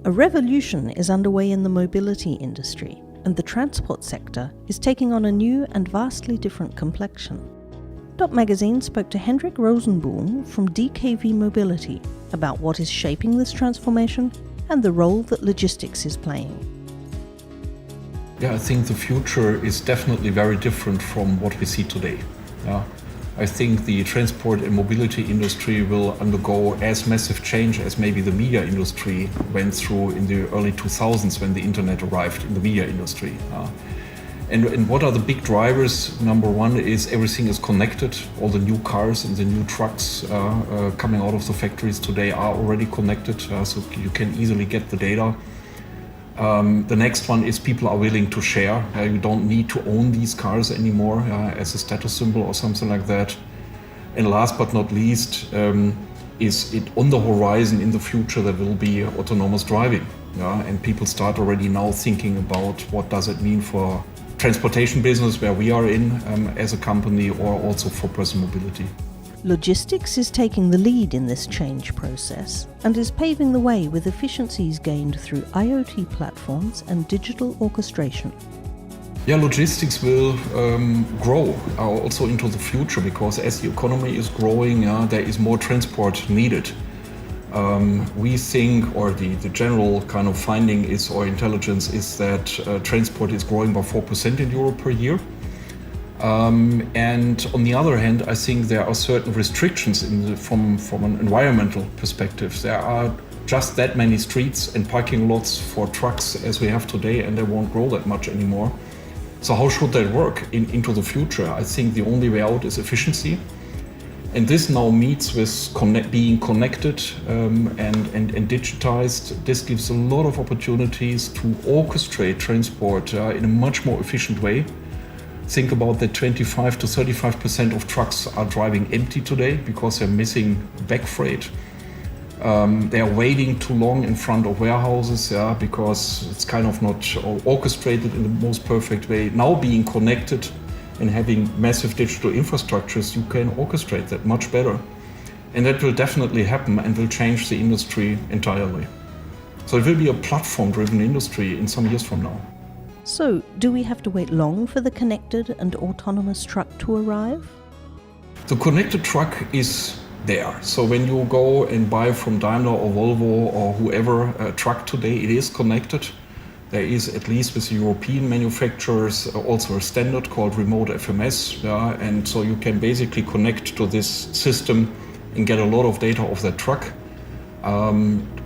A revolution is underway in the mobility industry, and the transport sector is taking on a new and vastly different complexion. Dotmagazine spoke to Hendrik Rosenboom from DKV Mobility about what is shaping this transformation and the role that logistics is playing. Yeah, I think the future is definitely very different from what we see today. I think the transport and mobility industry will undergo as massive change as maybe the media industry went through in the early 2000s when the internet arrived in the media industry. And what are the big drivers? Number one is everything is connected. All the new cars and the new trucks coming out of the factories today are already connected, so you can easily get the data. The next one is people are willing to share. You don't need to own these cars anymore as a status symbol or something like that. And last but not least, is it on the horizon in the future there will be autonomous driving. And people start already now thinking about what does it mean for transportation business where we are in as a company, or also for personal mobility. Logistics is taking the lead in this change process and is paving the way with efficiencies gained through IoT platforms and digital orchestration. Yeah, logistics will grow also into the future, because as the economy is growing, there is more transport needed. We think, or the general kind of finding is, or intelligence is, that transport is growing by 4% in Europe per year. And on the other hand, I think there are certain restrictions from an environmental perspective. There are just that many streets and parking lots for trucks as we have today, and they won't grow that much anymore. So how should that work into the future? I think the only way out is efficiency. And this now meets with being connected and digitized. This gives a lot of opportunities to orchestrate transport in a much more efficient way. Think about that 25 to 35% of trucks are driving empty today because they're missing back freight. They are waiting too long in front of warehouses because it's kind of not orchestrated in the most perfect way. Now being connected and having massive digital infrastructures, you can orchestrate that much better. And that will definitely happen and will change the industry entirely. So it will be a platform-driven industry in some years from now. So, do we have to wait long for the connected and autonomous truck to arrive? The connected truck is there. So when you go and buy from Daimler or Volvo or whoever a truck today, it is connected. There is, at least with European manufacturers, also a standard called remote FMS. And so you can basically connect to this system and get a lot of data of that truck.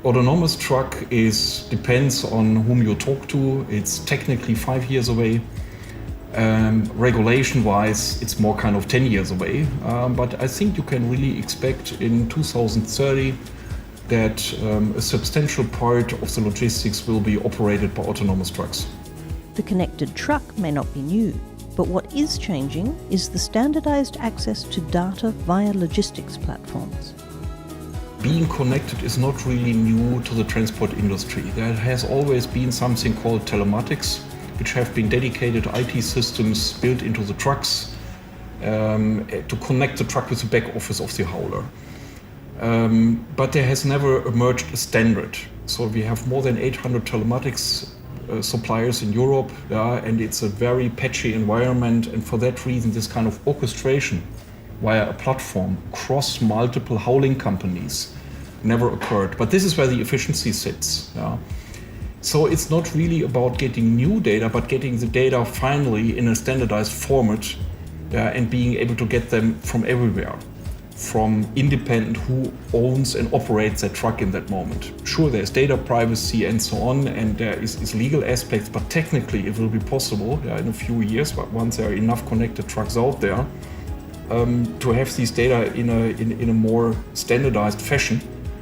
Autonomous truck depends on whom you talk to. It's technically 5 years away. Regulation-wise, it's more kind of 10 years away. But I think you can really expect in 2030 that a substantial part of the logistics will be operated by autonomous trucks. The connected truck may not be new, but what is changing is the standardized access to data via logistics platforms. Being connected is not really new to the transport industry. There has always been something called telematics, which have been dedicated IT systems built into the trucks to connect the truck with the back office of the hauler. But there has never emerged a standard. So we have more than 800 telematics suppliers in Europe, and it's a very patchy environment. And for that reason, this kind of orchestration via a platform across multiple hauling companies never occurred. But this is where the efficiency sits. So it's not really about getting new data, but getting the data finally in a standardized format and being able to get them from everywhere, from independent who owns and operates that truck in that moment. Sure, there's data privacy and so on, and there is legal aspects, but technically it will be possible in a few years, but once there are enough connected trucks out there, to have these data in a more standardized fashion,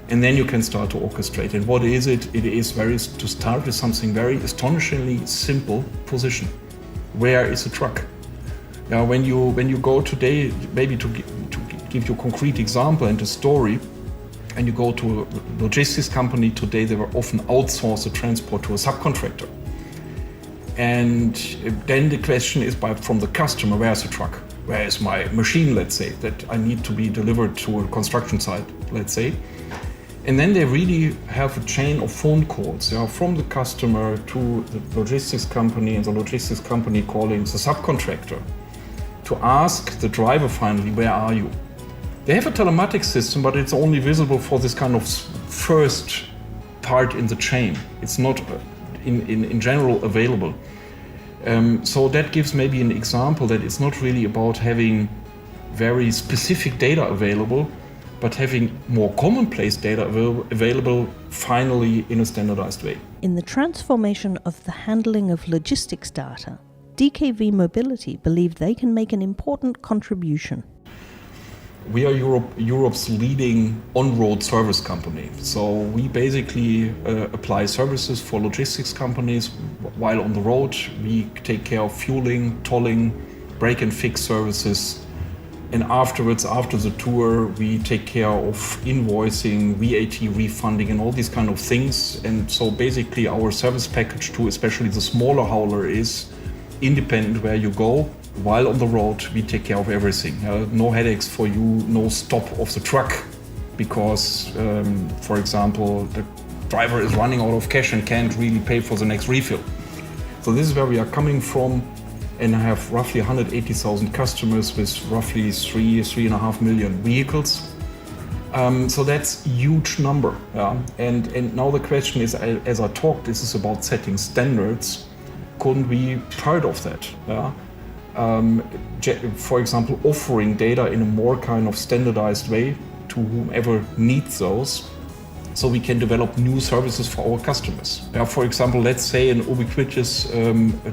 and then you can start to orchestrate. And what is it? It is to start with something very astonishingly simple: position. Where is the truck? When you go today, maybe to give you a concrete example and a story, and you go to a logistics company today, they will often outsource the transport to a subcontractor. And then the question is from the customer, where's the truck? Where is my machine, let's say, that I need to be delivered to a construction site, let's say. And then they really have a chain of phone calls, from the customer to the logistics company, and the logistics company calling the subcontractor to ask the driver finally, where are you? They have a telematics system, but it's only visible for this kind of first part in the chain. It's not in general available. So that gives maybe an example that it's not really about having very specific data available, but having more commonplace data available finally in a standardized way. In the transformation of the handling of logistics data, DKV Mobility believe they can make an important contribution. We are Europe's leading on-road service company. So we basically apply services for logistics companies while on the road. We take care of fueling, tolling, break and fix services. And afterwards, after the tour, we take care of invoicing, VAT refunding and all these kind of things. And so basically our service package to especially the smaller hauler is independent where you go. While on the road, we take care of everything. No headaches for you, no stop of the truck because, for example, the driver is running out of cash and can't really pay for the next refill. So this is where we are coming from, and I have roughly 180,000 customers with roughly 3.5 million vehicles. So that's a huge number. And now the question is, as I talked, this is about setting standards. Couldn't we be part of that? For example, offering data in a more kind of standardized way to whomever needs those, so we can develop new services for our customers. For example, let's say an ubiquitous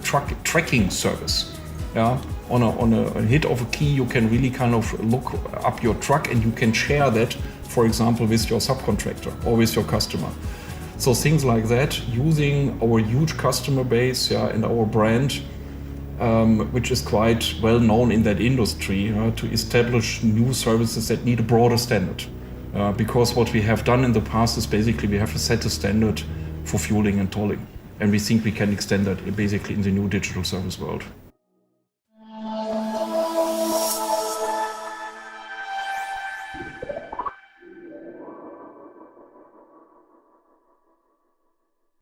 truck tracking service. On a hit of a key, you can really kind of look up your truck and you can share that, for example, with your subcontractor or with your customer. So things like that, using our huge customer base and our brand, which is quite well known in that industry, to establish new services that need a broader standard. Because what we have done in the past is basically we have to set a standard for fueling and tolling. And we think we can extend that basically in the new digital service world.